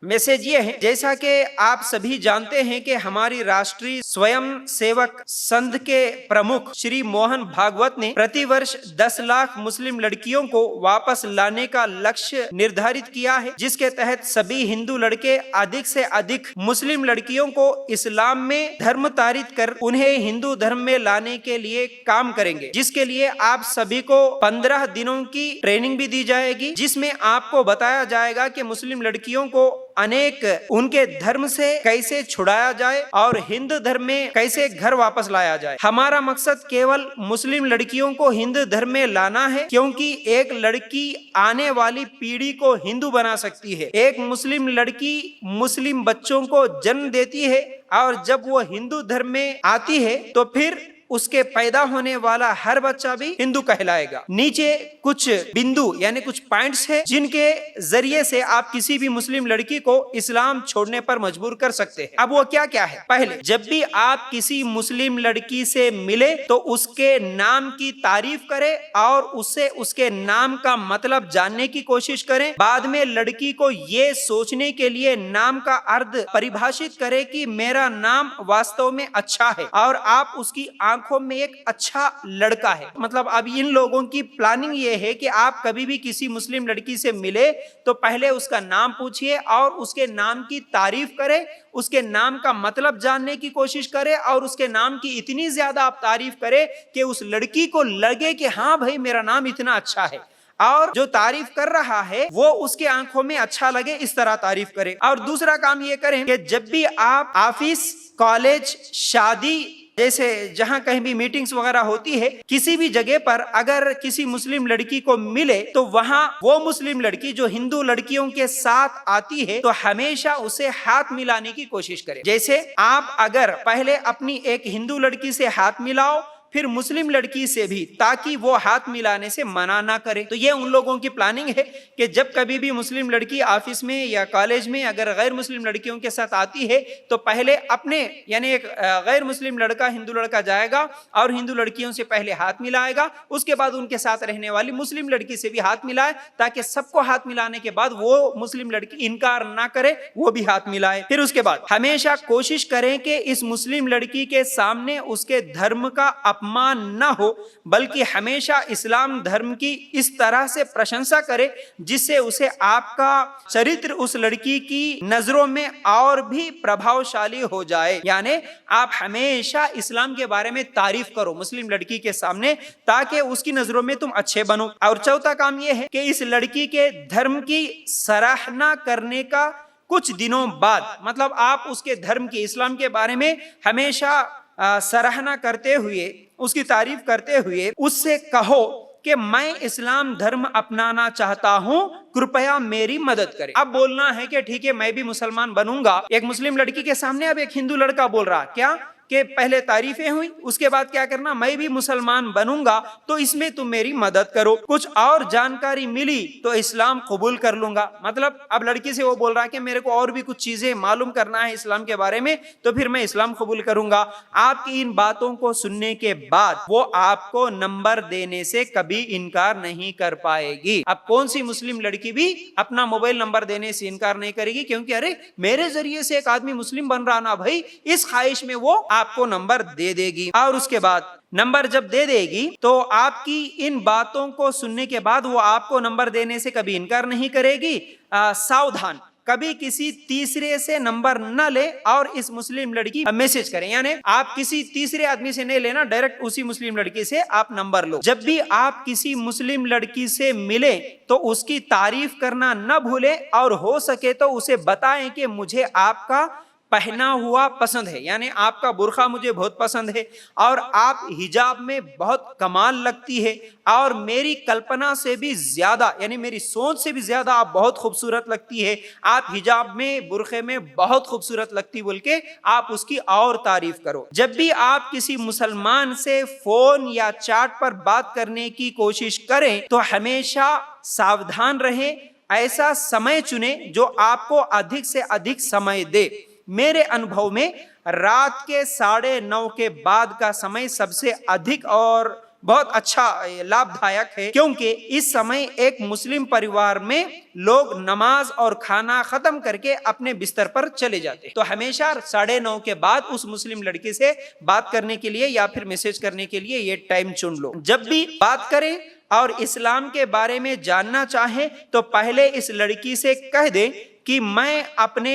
Message ये है, जैसा कि आप सभी जानते हैं कि हमारी राष्ट्रीय स्वयं सेवक संघ के प्रमुख श्री मोहन भागवत ने प्रतिवर्ष 10 लाख मुस्लिम लड़कियों को वापस लाने का लक्ष्य निर्धारित किया है, जिसके तहत सभी हिंदू लड़के अधिक से अधिक मुस्लिम लड़कियों को इस्लाम में धर्मांतरित कर उन्हें हिंदू धर्म में लाने के लिए काम करेंगे, जिसके लिए आप सभी को 15 दिनों की ट्रेनिंग भी दी जाएगी, जिसमें आपको बताया जाएगा कि मुस्लिम लड़कियों को अनेक उनके धर्म से कैसे छुड़ाया जाए और हिंदू धर्म में कैसे घर वापस लाया जाए। हमारा मकसद केवल मुस्लिम लड़कियों को हिंदू धर्म में लाना है, क्योंकि एक लड़की आने वाली पीढ़ी को हिंदू बना सकती है। एक मुस्लिम लड़की मुस्लिम बच्चों को जन्म देती है और जब वो हिंदू धर्म में आती है तो फिर उसके पैदा होने वाला हर बच्चा भी हिंदू कहलाएगा। नीचे कुछ बिंदु यानी कुछ पॉइंट्स है जिनके जरिए से आप किसी भी मुस्लिम लड़की को इस्लाम छोड़ने पर मजबूर कर सकते हैं। अब वो क्या क्या है? पहले, जब भी आप किसी मुस्लिम लड़की से मिले तो उसके नाम की तारीफ करें और उससे उसके नाम का मतलब जानने की कोशिश करें। बाद में लड़की को ये सोचने के लिए नाम का अर्थ परिभाषित करें कि मेरा नाम वास्तव में अच्छा है और आप उसकी आंखों में एक अच्छा लड़का है। मतलब अब इन लोगों की प्लानिंग ये है कि आप कभी भी किसी मुस्लिम लड़की से मिले तो पहले उसका नाम पूछिए और उसके नाम की तारीफ करें, उसके नाम का मतलब जानने की कोशिश करें और उसके नाम की इतनी ज्यादा आप तारीफ करें कि उस लड़की को लगे कि हाँ भाई मेरा नाम इतना अच्छा है, और जो तारीफ कर रहा है वो उसके आंखों में अच्छा लगे, इस तरह तारीफ करें। और दूसरा काम ये करें कि जब भी आप ऑफिस, कॉलेज, शादी जैसे जहां कहीं भी मीटिंग्स वगैरह होती है, किसी भी जगह पर अगर किसी मुस्लिम लड़की को मिले तो वहां वो मुस्लिम लड़की जो हिंदू लड़कियों के साथ आती है तो हमेशा उसे हाथ मिलाने की कोशिश करें। जैसे आप अगर पहले अपनी एक हिंदू लड़की से हाथ मिलाओ फिर मुस्लिम लड़की से भी, ताकि वो हाथ मिलाने से मना ना करे। तो ये उन लोगों की प्लानिंग है कि जब कभी भी मुस्लिम लड़की ऑफिस में या कॉलेज में अगर गैर मुस्लिम लड़कियों के साथ आती है तो पहले अपने यानी एक गैर मुस्लिम लड़का हिंदू लड़का जाएगा और हिंदू लड़कियों से पहले हाथ मिलाएगा, उसके बाद उनके साथ रहने वाली मुस्लिम लड़की से भी हाथ मिलाए, ताकि सबको हाथ मिलाने के बाद वो मुस्लिम लड़की इनकार ना करे, वो भी हाथ मिलाए। फिर उसके बाद हमेशा कोशिश करें कि इस मुस्लिम लड़की के सामने उसके धर्म का मान न हो, बल्कि हमेशा इस्लाम धर्म की इस तरह से प्रशंसा करे जिससे उसे आपका चरित्र उस लड़की की नजरों में और भी प्रभावशाली हो जाए। यानी आप हमेशा इस्लाम के बारे में तारीफ करो मुस्लिम लड़की के सामने, ताकि उसकी नजरों में तुम अच्छे बनो। और चौथा काम यह है कि इस लड़की के धर्म की सराहना करने का कुछ दिनों बाद, मतलब आप उसके धर्म की, इस्लाम के बारे में हमेशा सराहना करते हुए, उसकी तारीफ करते हुए उससे कहो कि मैं इस्लाम धर्म अपनाना चाहता हूं, कृपया मेरी मदद करें। अब बोलना है कि ठीक है मैं भी मुसलमान बनूंगा। एक मुस्लिम लड़की के सामने अब एक हिंदू लड़का बोल रहा क्या कि पहले तारीफें हुई, उसके बाद क्या करना, मैं भी मुसलमान बनूंगा तो इसमें तुम मेरी मदद करो, कुछ और जानकारी मिली तो इस्लाम कबूल कर लूंगा। मतलब अब लड़की से वो बोल रहा है कि मेरे को और भी कुछ चीजें मालूम करना है इस्लाम के बारे में, तो फिर मैं इस्लाम कबूल करूंगा। आपकी इन बातों को सुनने के बाद वो आपको नंबर देने से कभी इनकार नहीं कर पाएगी। अब कौन सी मुस्लिम लड़की भी अपना मोबाइल नंबर देने से इनकार नहीं करेगी, क्योंकि अरे मेरे जरिए से एक आदमी मुस्लिम बन रहा ना भाई, इस ख्वाहिश में वो आपको नंबर दे देगी। और उसके बाद नंबर जब दे देगी तो आपकी इन बातों को सुनने के बाद वो आपको नंबर देने से कभी इनकार नहीं करेगी। सावधान, कभी किसी तीसरे से नंबर न ले और इस मुस्लिम लड़की मैसेज करें, यानी आप किसी तीसरे आदमी से नहीं लेना, डायरेक्ट उसी मुस्लिम लड़की से आप नंबर लो। जब भी आप किसी मुस्लिम लड़की से मिले तो उसकी तारीफ करना न भूले और हो सके तो उसे बताएं कि मुझे आपका पहना हुआ पसंद है, यानी आपका बुर्खा मुझे बहुत पसंद है और आप हिजाब में बहुत कमाल लगती है और मेरी कल्पना से भी ज्यादा, यानी मेरी सोच से भी ज्यादा आप बहुत खूबसूरत लगती है, आप हिजाब में, बुर्खे में बहुत खूबसूरत लगती बोल के आप उसकी और तारीफ करो। जब भी आप किसी मुसलमान से फोन या चैट पर बात करने की कोशिश करें तो हमेशा सावधान रहें, ऐसा समय चुने जो आपको अधिक से अधिक समय दे। मेरे अनुभव में रात के 9:30 के बाद का समय सबसे अधिक और बहुत अच्छा लाभदायक है, क्योंकि इस समय एक मुस्लिम परिवार में लोग नमाज और खाना खत्म करके अपने बिस्तर पर चले जाते हैं। तो हमेशा 9:30 के बाद उस मुस्लिम लड़की से बात करने के लिए या फिर मैसेज करने के लिए ये टाइम चुन लो। जब भी बात करें और इस्लाम के बारे में जानना चाहें तो पहले इस लड़की से कह दे कि मैं अपने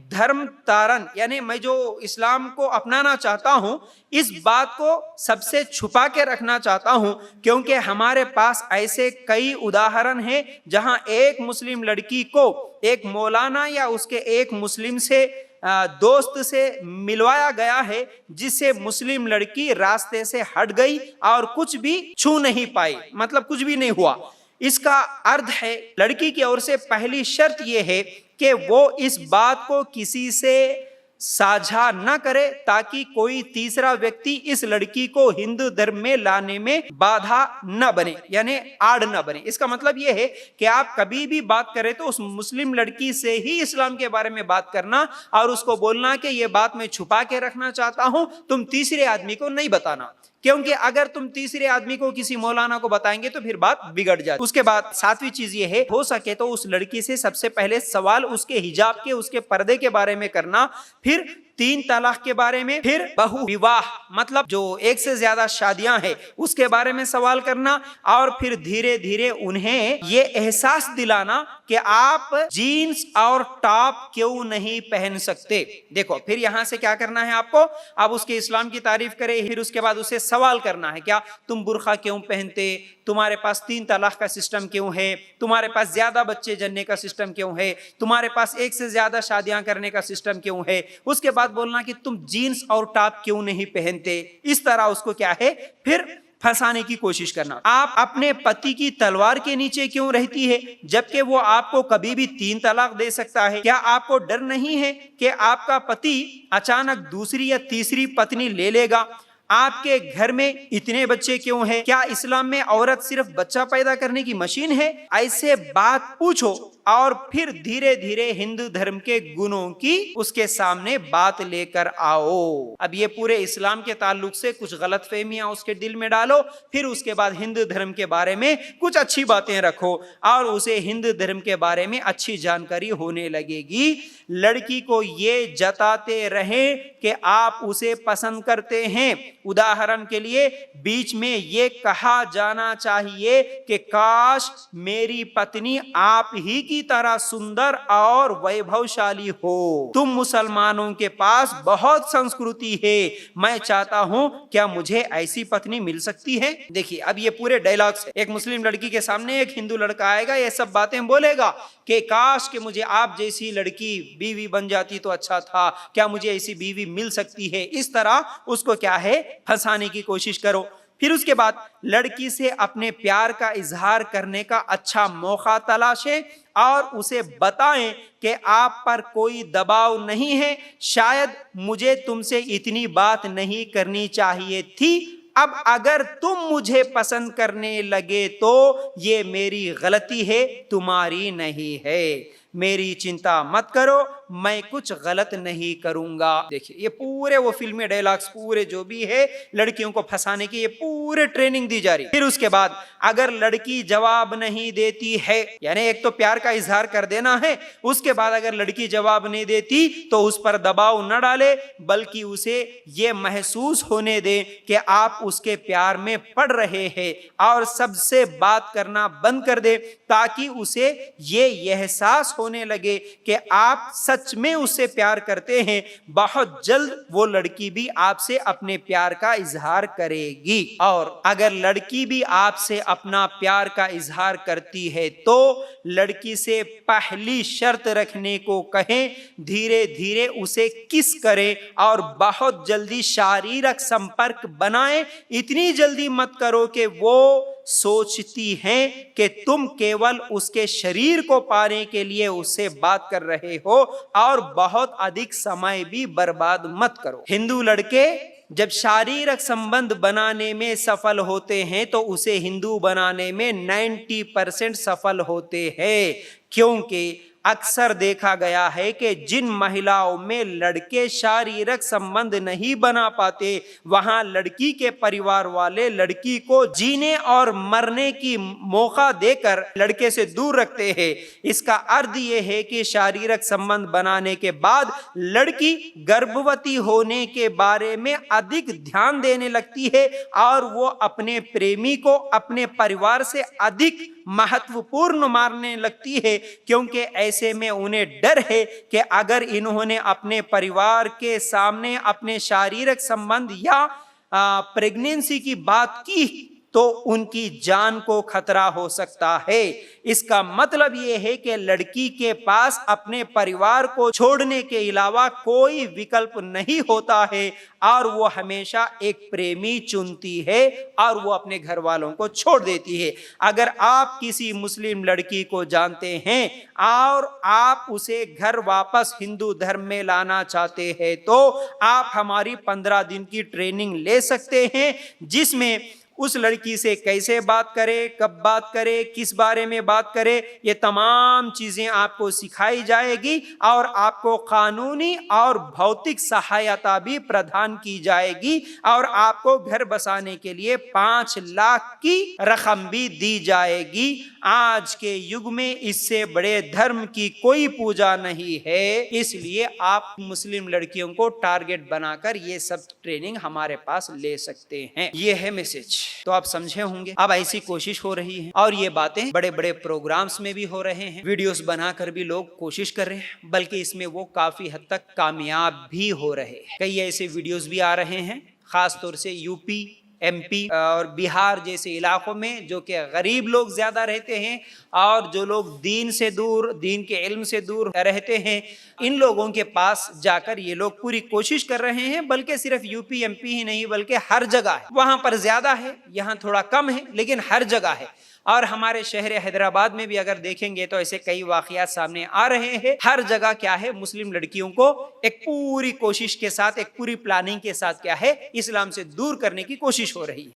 धर्म तारण यानी मैं जो इस्लाम को अपनाना चाहता हूं, इस बात को सबसे छुपा के रखना चाहता हूं, क्योंकि हमारे पास ऐसे कई उदाहरण हैं जहां एक मुस्लिम लड़की को एक मौलाना या उसके एक मुस्लिम से दोस्त से मिलवाया गया है, जिससे मुस्लिम लड़की रास्ते से हट गई और कुछ भी छू नहीं पाई, मतलब कुछ भी नहीं हुआ। इसका अर्थ है लड़की की ओर से पहली शर्त यह है कि वो इस बात को किसी से साझा न करे, ताकि कोई तीसरा व्यक्ति इस लड़की को हिंदू धर्म में लाने में बाधा न बने, यानी आड़ न बने। इसका मतलब यह है कि आप कभी भी बात करें तो उस मुस्लिम लड़की से ही इस्लाम के बारे में बात करना और उसको बोलना कि यह बात मैं छुपा के रखना चाहता हूं, तुम तीसरे आदमी को नहीं बताना, क्योंकि अगर तुम तीसरे आदमी को किसी मौलाना को बताएंगे तो फिर बात बिगड़ जाए। उसके बाद 7वीं चीज ये है, हो सके तो उस लड़की से सबसे पहले सवाल उसके हिजाब के, उसके पर्दे के बारे में करना, फिर 3 तलाक के बारे में, फिर बहु विवाह मतलब जो एक से ज्यादा शादियां हैं उसके बारे में सवाल करना, और फिर धीरे धीरे उन्हें ये एहसास दिलाना कि आप जीन्स और टॉप क्यों नहीं पहन सकते। देखो फिर यहां से क्या करना है आपको, आप उसके इस्लाम की तारीफ करें, फिर उसके बाद उसे सवाल करना है, क्या तुम बुर्खा क्यों पहनते, तुम्हारे पास 3 तलाक का सिस्टम क्यों है, तुम्हारे पास ज्यादा बच्चे जन्ने का सिस्टम क्यों है, तुम्हारे पास एक से ज्यादा शादियां करने का सिस्टम क्यों है। उसके बाद बोलना कि तुम जीन्स और टॉप क्यों नहीं पहनते। इस तरह उसको क्या है फिर फंसाने की कोशिश करना। आप अपने पति की तलवार के नीचे क्यों रहती है जबकि वो आपको कभी भी 3 तलाक दे सकता है। क्या आपको डर नहीं है कि आपका पति अचानक दूसरी या तीसरी पत्नी ले लेगा। आपके घर में इतने बच्चे क्यों हैं। क्या इस्लाम में औरत सिर्फ बच्चा पैदा करने की मशीन है। ऐसे बात पूछो और फिर धीरे धीरे हिंदू धर्म के गुणों की उसके सामने बात लेकर आओ। अब ये पूरे इस्लाम के ताल्लुक से कुछ गलतफहमियां उसके दिल में डालो, फिर उसके बाद हिंदू धर्म के बारे में कुछ अच्छी बातें रखो और उसे हिंदू धर्म के बारे में अच्छी जानकारी होने लगेगी। लड़की को ये जताते रहें कि आप उसे पसंद करते हैं। उदाहरण के लिए बीच में ये कहा जाना चाहिए कि काश मेरी पत्नी आप ही की तरह सुंदर और वैभवशाली हो। तुम मुसलमानों के पास बहुत संस्कृति है, मैं चाहता हूं क्या मुझे ऐसी पत्नी मिल सकती है। देखिए अब ये पूरे डायलॉग्स है। एक मुस्लिम लड़की के सामने एक हिंदू लड़का आएगा, ये सब बातें बोलेगा कि काश कि मुझे आप जैसी लड़की बीवी बन जाती तो अच्छा था, क्या मुझे ऐसी बीवी मिल सकती है। इस तरह उसको क्या है फंसाने की कोशिश करो। फिर उसके बाद लड़की से अपने प्यार का इजहार करने का अच्छा मौका तलाशें और उसे बताएं कि आप पर कोई दबाव नहीं है, शायद मुझे तुमसे इतनी बात नहीं करनी चाहिए थी, अब अगर तुम मुझे पसंद करने लगे तो ये मेरी गलती है, तुम्हारी नहीं है। मेरी चिंता मत करो, मैं कुछ गलत नहीं करूंगा। देखिए ये पूरे वो फिल्मी डायलॉग्स पूरे जो भी है लड़कियों को फंसाने की ये पूरे ट्रेनिंग दी जा रही है। फिर उसके बाद अगर लड़की जवाब नहीं देती है, यानी एक तो प्यार का इजहार कर देना है, उसके बाद अगर लड़की जवाब नहीं देती तो उस पर दबाव न डाले, बल्कि उसे ये महसूस होने दे कि आप उसके प्यार में पड़ रहे हैं और सबसे बात करना बंद कर दे, ताकि उसे ये एहसास होने लगे कि आप सच में उससे प्यार करते हैं। बहुत जल्द वो लड़की भी आपसे अपने प्यार का इजहार करेगी। और अगर लड़की भी आपसे अपना प्यार का इजहार करती है तो लड़की से पहली शर्त रखने को कहें, धीरे धीरे उसे किस करें और बहुत जल्दी शारीरिक संपर्क बनाएं। इतनी जल्दी मत करो कि वो सोचती हैं कि तुम केवल उसके शरीर को पाने के लिए उससे बात कर रहे हो, और बहुत अधिक समय भी बर्बाद मत करो। हिंदू लड़के जब शारीरिक संबंध बनाने में सफल होते हैं तो उसे हिंदू बनाने में 90% सफल होते हैं, क्योंकि अक्सर देखा गया है कि जिन महिलाओं में लड़के शारीरिक संबंध नहीं बना पाते, वहां लड़की के परिवार वाले लड़की को जीने और मरने की मौका देकर लड़के से दूर रखते हैं। इसका अर्थ यह है कि शारीरिक संबंध बनाने के बाद लड़की गर्भवती होने के बारे में अधिक ध्यान देने लगती है और वो अपने प्रेमी को अपने परिवार से अधिक महत्वपूर्ण मानने लगती है, क्योंकि ऐसे में उन्हें डर है कि अगर इन्होंने अपने परिवार के सामने अपने शारीरिक संबंध या प्रेगनेंसी की बात की तो उनकी जान को खतरा हो सकता है। इसका मतलब यह है कि लड़की के पास अपने परिवार को छोड़ने के अलावा कोई विकल्प नहीं होता है और वो हमेशा एक प्रेमी चुनती है और वो अपने घर वालों को छोड़ देती है। अगर आप किसी मुस्लिम लड़की को जानते हैं और आप उसे घर वापस हिंदू धर्म में लाना चाहते हैं तो आप हमारी 15 दिन की ट्रेनिंग ले सकते हैं, जिसमें उस लड़की से कैसे बात करें, कब बात करें, किस बारे में बात करें, ये तमाम चीजें आपको सिखाई जाएगी और आपको कानूनी और भौतिक सहायता भी प्रदान की जाएगी और आपको घर बसाने के लिए 5 लाख की रकम भी दी जाएगी। आज के युग में इससे बड़े धर्म की कोई पूजा नहीं है, इसलिए आप मुस्लिम लड़कियों को टारगेट बनाकर ये सब ट्रेनिंग हमारे पास ले सकते हैं। ये है मैसेज। तो आप समझे होंगे। अब ऐसी कोशिश हो रही है और ये बातें बड़े बड़े प्रोग्राम्स में भी हो रहे हैं, वीडियोस बनाकर भी लोग कोशिश कर रहे हैं, बल्कि इसमें वो काफी हद तक कामयाब भी हो रहे हैं। कई ऐसे वीडियोस भी आ रहे हैं, खास तौर से यूपी, एमपी और बिहार जैसे इलाकों में जो कि गरीब लोग ज्यादा रहते हैं और जो लोग दीन से दूर, दीन के इल्म से दूर रहते हैं, इन लोगों के पास जाकर ये लोग पूरी कोशिश कर रहे हैं। बल्कि सिर्फ यूपी एमपी ही नहीं बल्कि हर जगह है। वहां पर ज्यादा है, यहाँ थोड़ा कम है, लेकिन हर जगह है। और हमारे शहर हैदराबाद में भी अगर देखेंगे तो ऐसे कई वाकयात सामने आ रहे हैं। हर जगह क्या है, मुस्लिम लड़कियों को एक पूरी कोशिश के साथ, एक पूरी प्लानिंग के साथ क्या है, इस्लाम से दूर करने की कोशिश हो रही है।